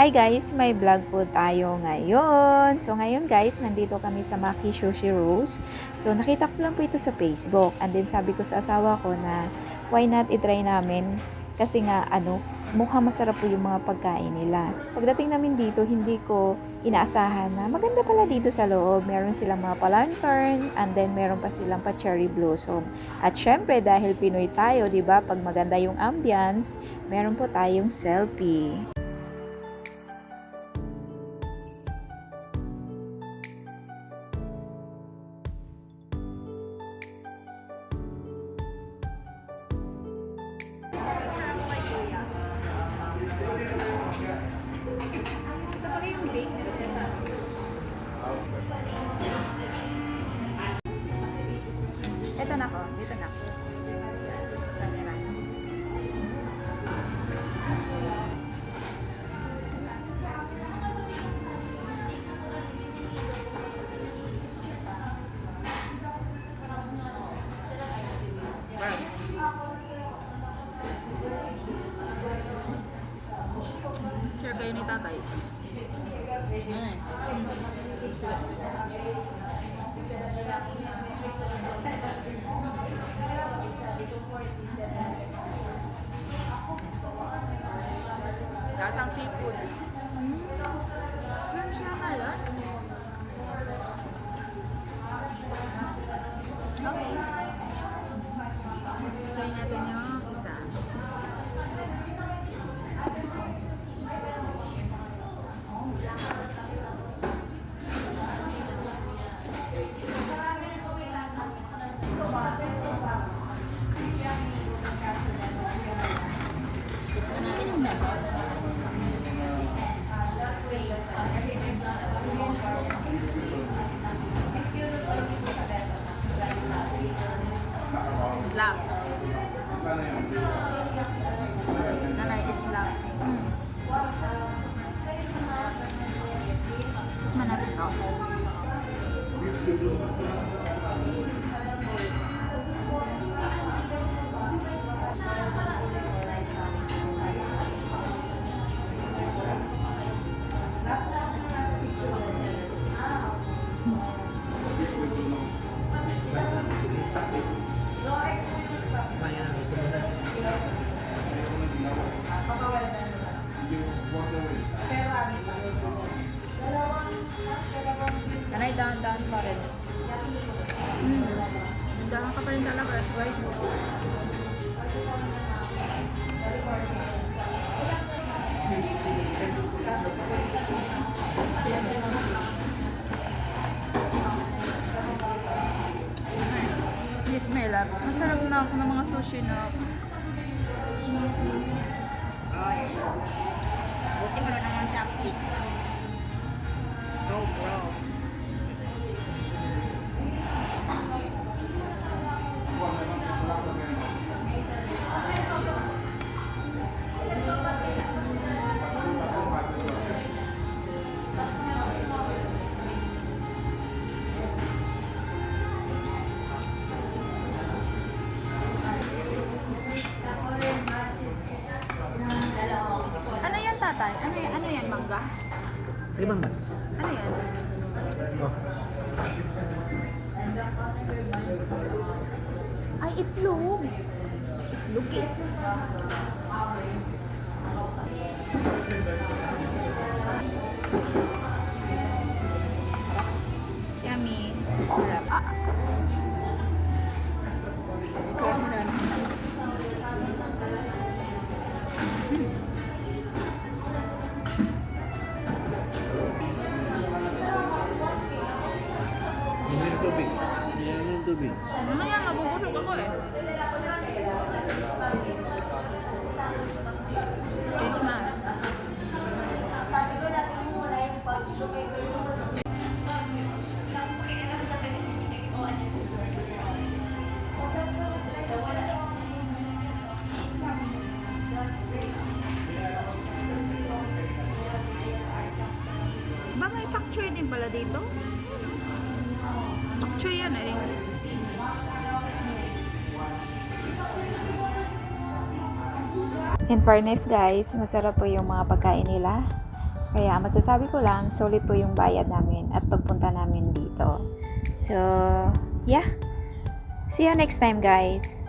Hi guys, may vlog po tayo ngayon. So ngayon guys, nandito kami sa Maki Sushi Rose. So nakita ko lang po ito sa Facebook. And then sabi ko sa asawa ko na why not itry namin. Kasi nga mukhang masarap po yung mga pagkain nila. Pagdating namin dito, hindi ko inaasahan na maganda pala dito sa loob. Meron silang mga palantern and then meron pa silang pa cherry blossom. At syempre dahil Pinoy tayo, 'di ba? Pag maganda yung ambience, meron po tayong selfie. Ito na ko, dito na. Share kayo ni tatay. Lasang seafood. Saan siya kaya? Okay. Try natin yung isa. Slap. Nanay, it's slap. Mana ito? Kanay, dahan-dahan pa rin. Dahan ka pa rin talaga. Right? Yes, my loves. Masarap na ako ng mga sushi na. Buti meron naman chopstick. So bro. Ano yan, tatay? Ano yan, mangga? Ibang man. Ano yan? Oh. Ay, itlog. Itlog eh. Yummy. Sarap. Ito mo na. Hindi na tubig. Hindi na ng tubig. Ano yan? Nabubusog ako eh. Change ma. Ba may pak choy din pala dito? Pak choy yan eh. In fairness guys, masarap po yung mga pagkain nila. Kaya masasabi ko lang, solid po yung bayad namin at pagpunta namin dito. So, yeah. See you next time, guys.